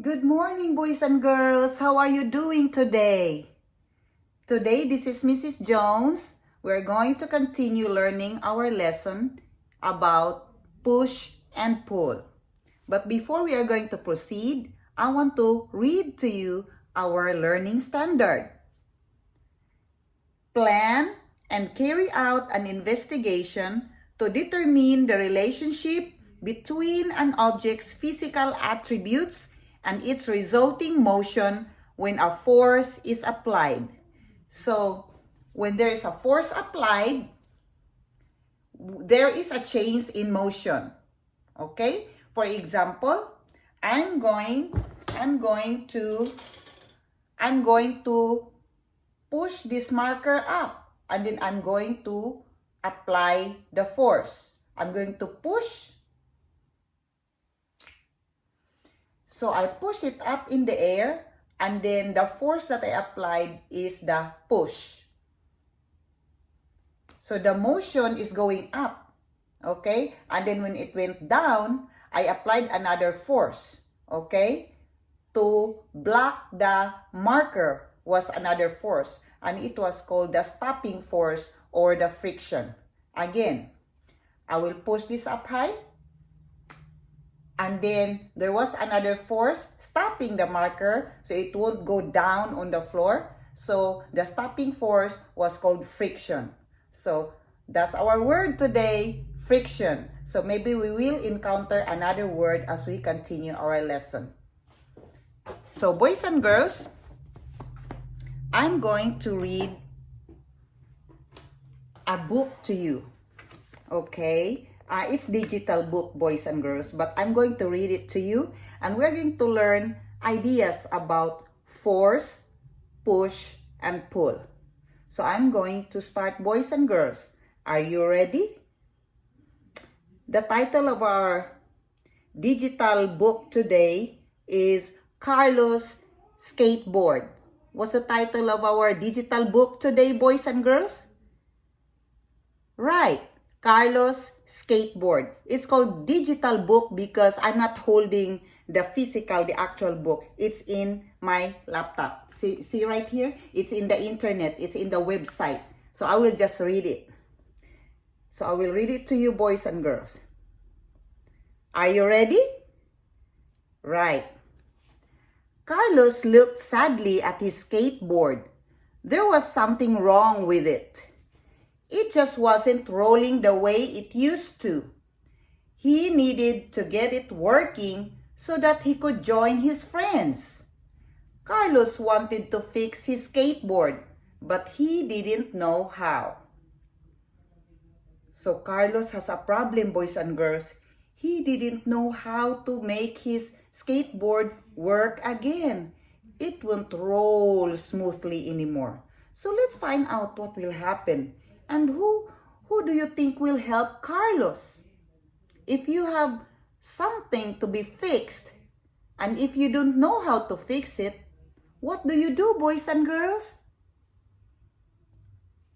Good morning, boys and girls. How are you doing today? Today, this is Mrs. Jones. We're going to continue learning our lesson about push and pull. But before we are going to proceed, I want to read to you our learning standard. Plan and carry out an investigation to determine the relationship between an object's physical attributes and its resulting motion when a force is applied. So, when there is a force applied, there is a change in motion. Okay? For example, I'm going to push this marker up, and then I'm going to apply the force. I'm going to push. So I push it up in the air, and then the force that I applied is the push. So the motion is going up, okay? And then when it went down, I applied another force, okay? To block the marker was another force, and it was called the stopping force or the friction. Again, I will push this up high, and then there was another force stopping the marker so it won't go down on the floor. So the stopping force was called friction. So that's our word today, friction. So maybe we will encounter another word as we continue our lesson. So boys and girls, I'm going to read a book to you, okay? It's digital book, boys and girls, but I'm going to read it to you, and we're going to learn ideas about force, push, and pull. So I'm going to start, boys and girls. Are you ready? The title of our digital book today is Carlos Skateboard. What's the title of our digital book today, boys and girls? Right, Carlos Skateboard. It's called digital book because I'm not holding the physical, the actual book. It's in my laptop. See right here? It's in the internet. It's in the website. So I will just read it. So I will read it to you, boys and girls. Are you ready? Right. Carlos looked sadly at his skateboard. There was something wrong with it. It just wasn't rolling the way it used to. He needed to get it working so that he could join his friends. Carlos wanted to fix his skateboard, but he didn't know how. So Carlos has a problem, boys and girls. He didn't know how to make his skateboard work again. It won't roll smoothly anymore. So let's find out what will happen. And who do you think will help Carlos? If you have something to be fixed, and if you don't know how to fix it, what do you do, boys and girls?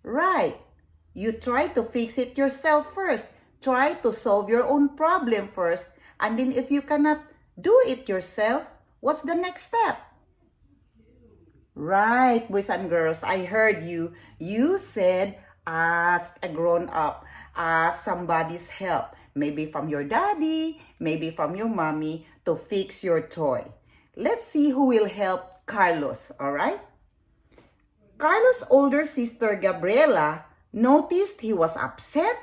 Right. You try to fix it yourself first. Try to solve your own problem first. And then if you cannot do it yourself, what's the next step? Right, boys and girls, I heard you. You said, ask a grown-up, ask somebody's help, maybe from your daddy, maybe from your mommy, to fix your toy. Let's see who will help Carlos, all right? Carlos' older sister, Gabriela, noticed he was upset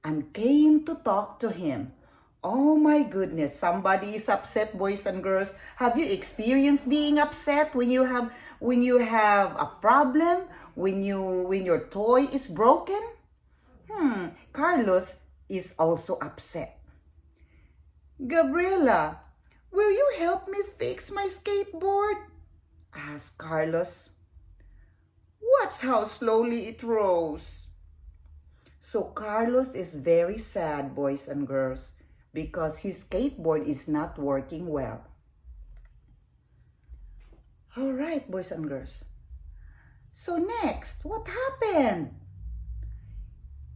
and came to talk to him. Oh my goodness, somebody is upset, boys and girls. Have you experienced being upset when you have a problem, when your toy is broken? Carlos is also upset. Gabriela, will you help me fix my skateboard? Asked Carlos. Watch how slowly it rolls. So Carlos is very sad, boys and girls, because his skateboard is not working well. All right, boys and girls. So next, what happened?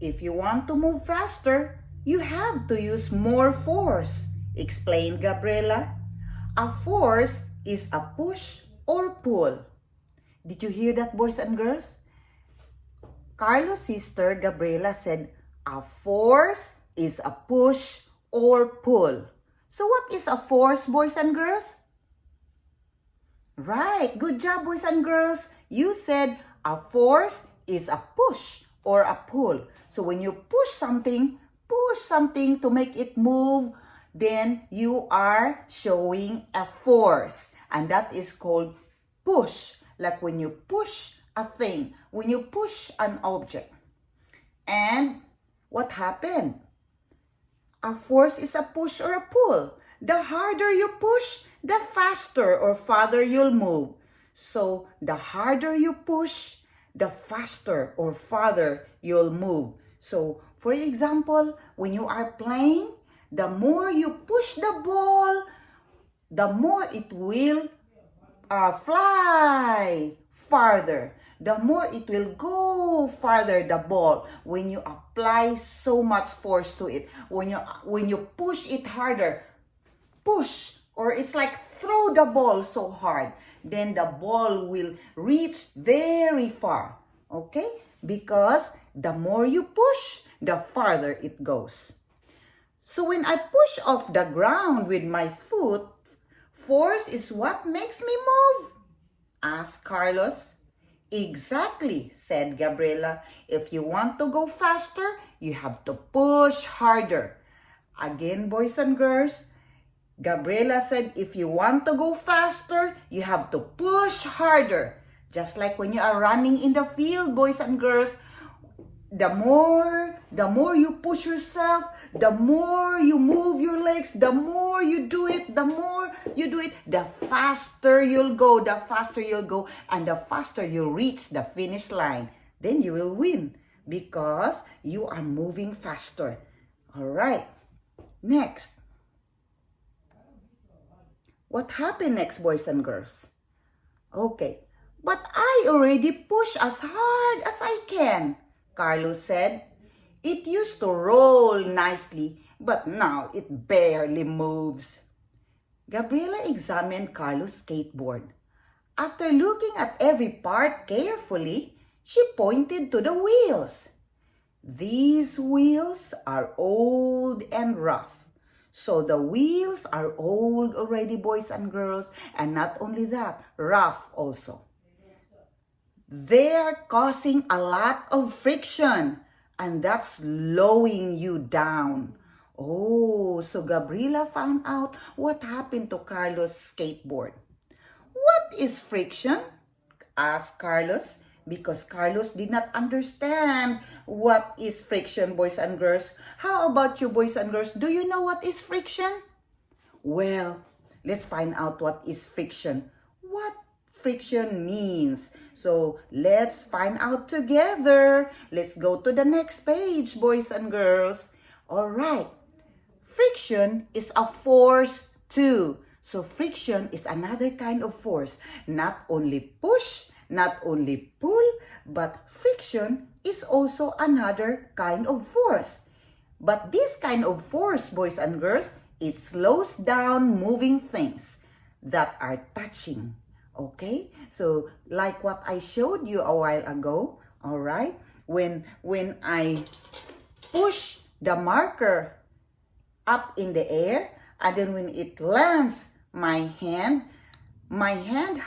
If you want to move faster, you have to use more force, explained Gabriela. A force is a push or pull? Did you hear that, boys and girls? Carlos' sister Gabriela said, a force is a push or pull. So what is a force, boys and girls? Right, good job, boys and girls. You said a force is a push or a pull. So when you push something to make it move, then you are showing a force. And that is called push. Like when you push a thing, when you push an object. And what happened? A force is a push or a pull. The harder you push, the faster or farther you'll move. So the harder you push, the faster or farther you'll move. So for example, when you are playing, the more you push the ball, the more it will fly farther. The more it will go farther, the ball, when you apply so much force to it. When you push it harder, push, or it's like throw the ball so hard, then the ball will reach very far. Okay? Because the more you push, the farther it goes. So when I push off the ground with my foot, force is what makes me move? Asked Carlos. Exactly, said Gabriela. If you want to go faster, you have to push harder. Again, boys and girls, Gabriela said, if you want to go faster, you have to push harder. Just like when you are running in the field, boys and girls, the more you push yourself, the more you move your legs, the more you do it, the faster you'll go, and the faster you'll reach the finish line. Then you will win because you are moving faster. All right. Next. What happened next, boys and girls? Okay. But I already push as hard as I can, Carlos said. It used to roll nicely, but now it barely moves. Gabriela examined Carlos' skateboard. After looking at every part carefully, she pointed to the wheels. These wheels are old and rough. So the wheels are old already, boys and girls, and not only that, rough also. They're causing a lot of friction, and that's slowing you down. Oh, so Gabriela found out what happened to Carlos' skateboard. What is friction? Asked Carlos, because Carlos did not understand what is friction, boys and girls. How about you, boys and girls? Do you know what is friction? Well, let's find out what is friction. What friction means. So let's find out together. Let's go to the next page, boys and girls. All right. Friction is a force too. So friction is another kind of force. Not only push, not only pull, but friction is also another kind of force. But this kind of force, boys and girls, it slows down moving things that are touching. Okay? So like what I showed you a while ago, all right? When I push the marker up in the air, and then when it lands my hand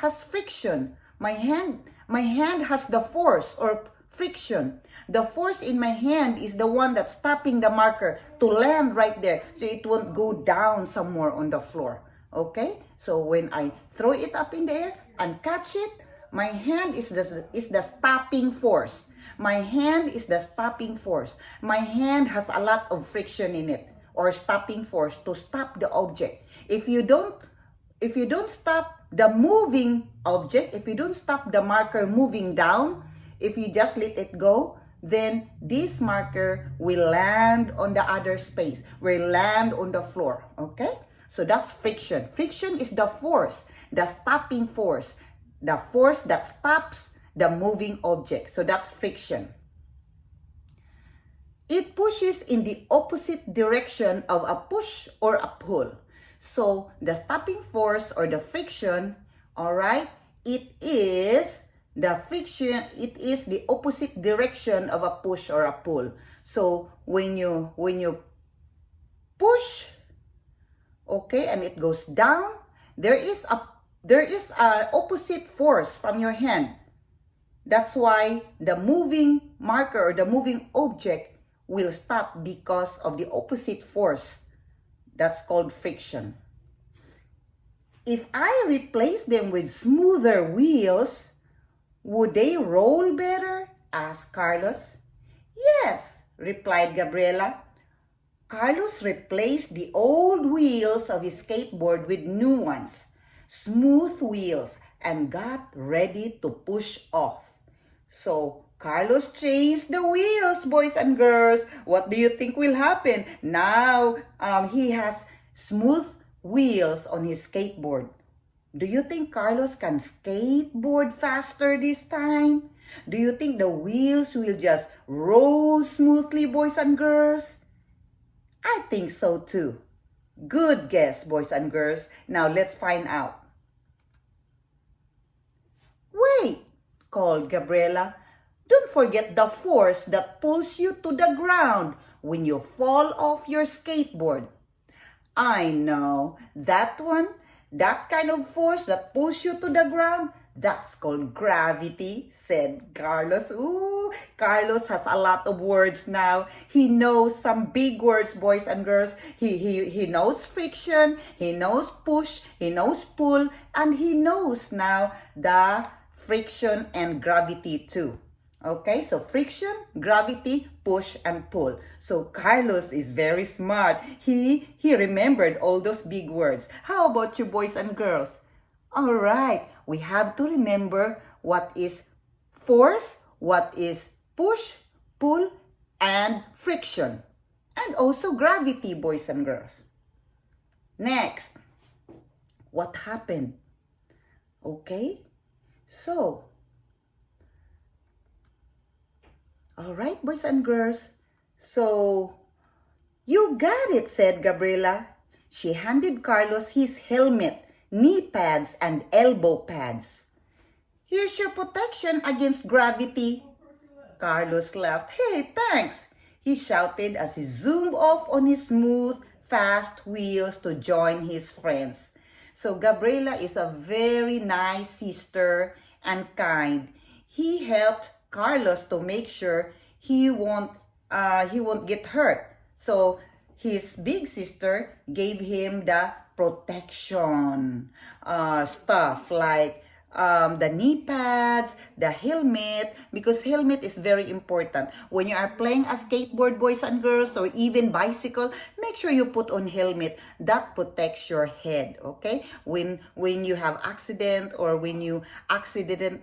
has friction. My hand has the force or friction. The force in my hand is the one that's stopping the marker to land right there, so it won't go down somewhere on the floor. Okay? So when I throw it up in the air and catch it, my hand is the stopping force. My hand is the stopping force. My hand has a lot of friction in it, or stopping force to stop the object. If you don't stop the moving object, if you don't stop the marker moving down, if you just let it go, then this marker will land on the other space, will land on the floor, okay? So that's friction. Friction is the force, the stopping force, the force that stops the moving object. So that's friction. It pushes in the opposite direction of a push or a pull. So the stopping force or the friction, all right, it is the friction, it is the opposite direction of a push or a pull. So when you push, okay, and it goes down, there is a opposite force from your hand. That's why the moving marker or the moving object will stop because of the opposite force. That's called friction. If I replace them with smoother wheels, would they roll better? Asked Carlos. Yes, replied Gabriela. Carlos replaced the old wheels of his skateboard with new ones, smooth wheels, and got ready to push off. So Carlos changed the wheels, boys and girls. What do you think will happen? Now he has smooth wheels on his skateboard. Do you think Carlos can skateboard faster this time? Do you think the wheels will just roll smoothly, boys and girls? I think so too. Good guess, boys and girls. Now let's find out. Wait, called Gabriela. Don't forget the force that pulls you to the ground when you fall off your skateboard. I know, that one, that kind of force that pulls you to the ground, that's called gravity, said Carlos. Ooh, Carlos has a lot of words now. He knows some big words, boys and girls. He knows friction, he knows push, he knows pull, and he knows now the friction and gravity too. Okay, so friction, gravity, push, and pull. So Carlos is very smart. He remembered all those big words. How about you, boys and girls? All right, we have to remember what is force, what is push, pull, and friction. And also gravity, boys and girls. Next, what happened? Okay, so all right, boys and girls. So, you got it, said Gabriela. She handed Carlos his helmet, knee pads, and elbow pads. Here's your protection against gravity. Carlos laughed. Hey, thanks, he shouted as he zoomed off on his smooth, fast wheels to join his friends. So, Gabriela is a very nice sister and kind. He helped Carlos to make sure he won't get hurt. So his big sister gave him the protection stuff like the knee pads, the helmet, because helmet is very important. When you are playing a skateboard, boys and girls, or even bicycle, make sure you put on helmet. That protects your head, okay? When you have accident or when you accidentally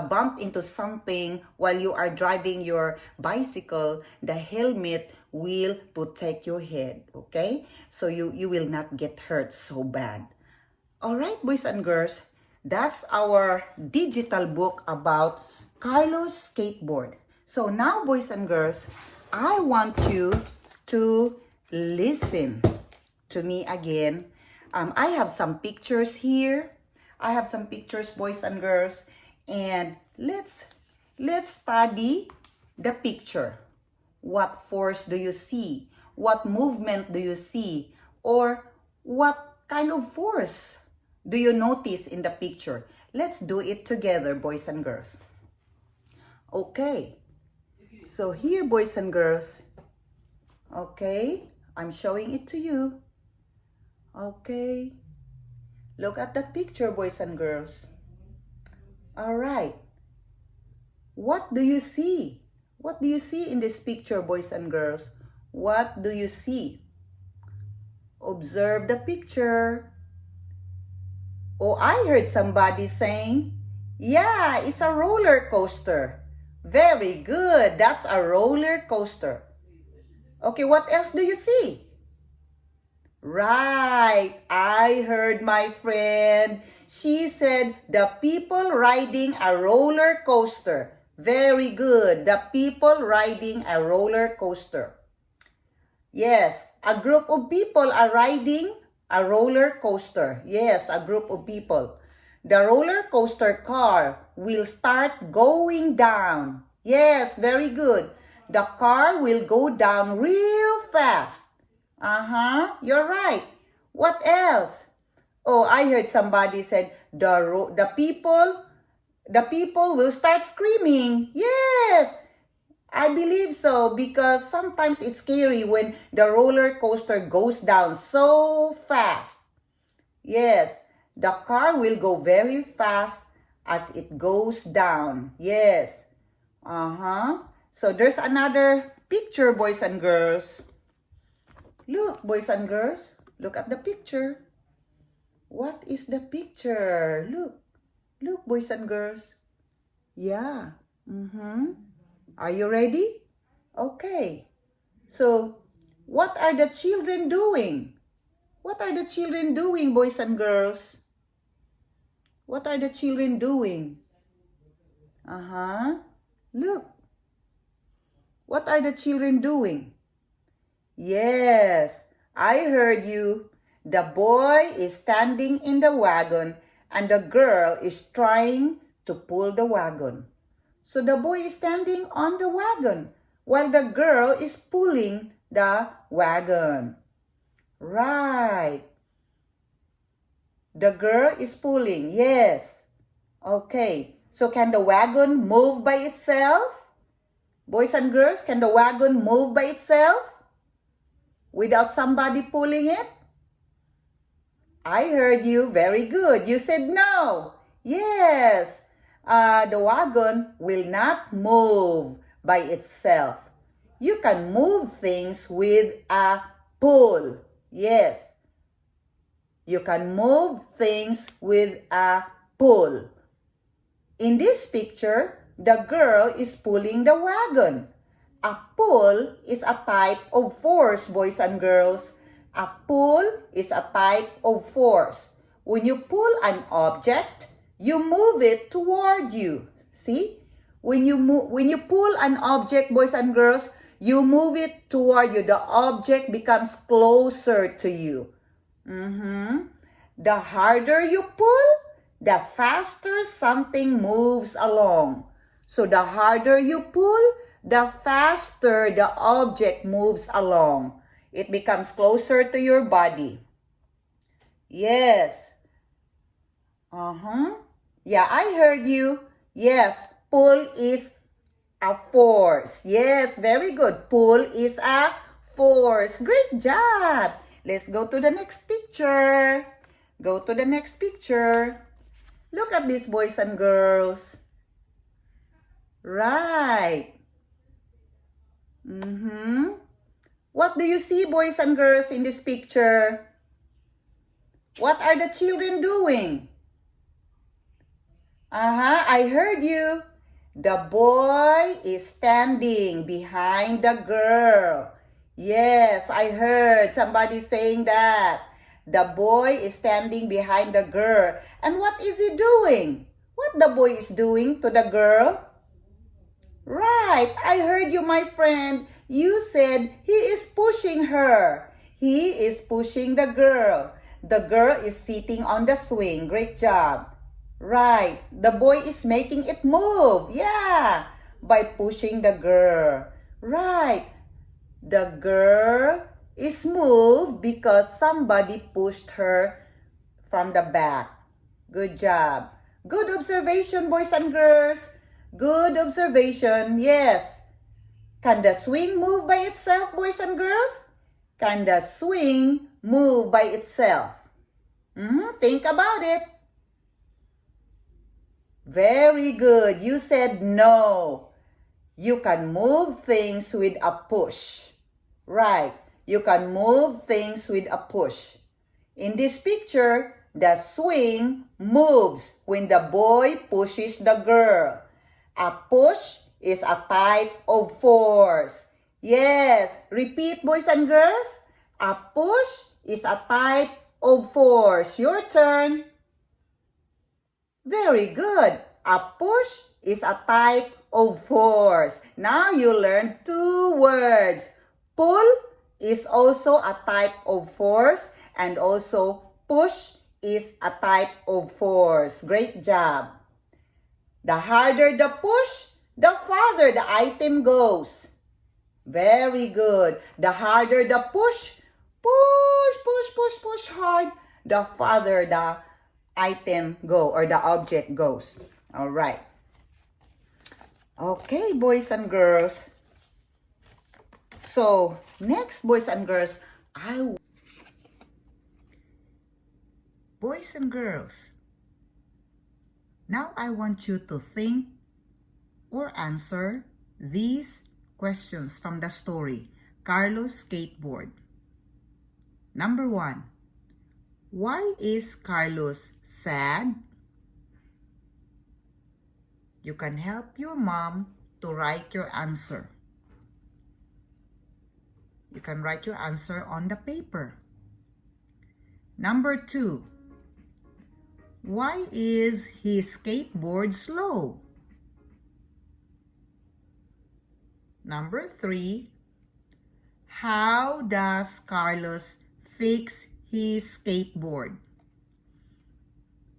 bump into something while you are driving your bicycle, the helmet will protect your head, okay? So you will not get hurt so bad. All right, boys and girls, that's our digital book about Carlos' skateboard. So now, boys and girls, I want you to listen to me again. I have some pictures here. I have some pictures, boys and girls, and let's study the picture. What force do you see? What movement do you see? Or what kind of force do you notice in the picture? Let's do it together, boys and girls. Okay. So here, boys and girls. Okay. I'm showing it to you. Okay. Look at that picture, boys and girls. All right. What do you see? What do you see in this picture, boys and girls? What do you see? Observe the picture. Oh, I heard somebody saying, yeah, it's a roller coaster. Very good. That's a roller coaster. Okay, what else do you see? Right. I heard my friend. She said the people riding a roller coaster. Very good. The people riding a roller coaster. Yes, a group of people are riding a roller coaster. Yes, a group of people. The roller coaster car will start going down. Yes, very good. The car will go down real fast. You're right. What else? Oh, I heard somebody said the people will start screaming. Yes, I believe so because sometimes it's scary when the roller coaster goes down so fast. Yes, the car will go very fast as it goes down. Yes. So there's another picture, boys and girls. Look, boys and girls, look at the picture. What is the picture? Look, boys and girls. Yeah. Are you ready? Okay. So, what are the children doing? What are the children doing, boys and girls? What are the children doing? Look. What are the children doing? Yes, I heard you. The boy is standing in the wagon and the girl is trying to pull the wagon. So the boy is standing on the wagon while the girl is pulling the wagon. Right. The girl is pulling, yes. Okay, so can the wagon move by itself? Boys and girls, can the wagon move by itself without somebody pulling it? I heard you. Very good. You said no. Yes. The wagon will not move by itself. You can move things with a pull. Yes. You can move things with a pull. In this picture, the girl is pulling the wagon. A pull is a type of force, boys and girls. A pull is a type of force. When you pull an object, you move it toward you. See? When you pull an object, boys and girls, you move it toward you. The object becomes closer to you. The harder you pull, the faster something moves along. So the harder you pull, the faster the object moves along. It becomes closer to your body. Yes. Yeah, I heard you. Yes, pull is a force. Yes, very good. Pull is a force. Great job. Let's go to the next picture. Go to the next picture. Look at these, boys and girls. Right. What do you see, boys and girls, in this picture? What are the children doing? I heard you. The boy is standing behind the girl. Yes, I heard somebody saying that. The boy is standing behind the girl. And what is he doing? What the boy is doing to the girl? Right, I heard you, my friend. You said he is pushing her. He is pushing the girl. The girl is sitting on the swing. Great job. Right, the boy is making it move. Yeah, by pushing the girl. Right, the girl is moved because somebody pushed her from the back. Good job. Good observation, boys and girls. Good observation. Yes. Can the swing move by itself, boys and girls? Can the swing move by itself? Think about it. Very good. You said no. You can move things with a push. Right. You can move things with a push. In this picture, the swing moves when the boy pushes the girl. A push is a type of force. Yes, repeat, boys and girls. A push is a type of force. Your turn. Very good. A push is a type of force. Now you learn two words. Pull is also a type of force, and also push is a type of force. Great job. The harder the push, the farther the item goes. Very good. The harder the push, push hard, the farther the item go or the object goes. All right. Okay, boys and girls. So, next, boys and girls, boys and girls, now I want you to think or answer these questions from the story, Carlos Skateboard. Number 1, why is Carlos sad? You can help your mom to write your answer. You can write your answer on the paper. Number 2, why is his skateboard slow? Number 3, how does Carlos fix his skateboard?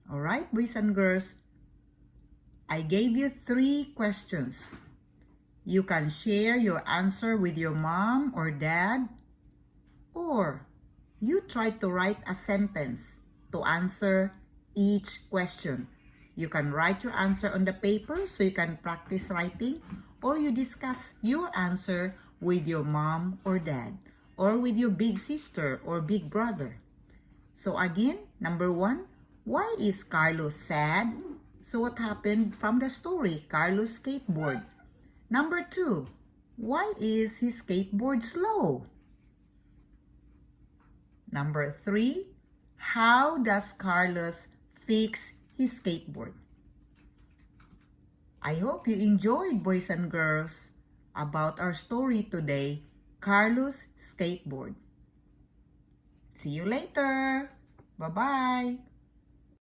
All right, boys and girls, I gave you 3 questions. You can share your answer with your mom or dad, or you try to write a sentence to answer each question. You can write your answer on the paper so you can practice writing, or you discuss your answer with your mom or dad, or with your big sister or big brother. So again, number 1, why is Carlos sad? So what happened from the story, Carlos skateboard? Number 2, why is his skateboard slow? Number 3, how does Carlos fix his skateboard? I hope you enjoyed, boys and girls, about our story today, Carlos Skateboard. See you later. Bye-bye.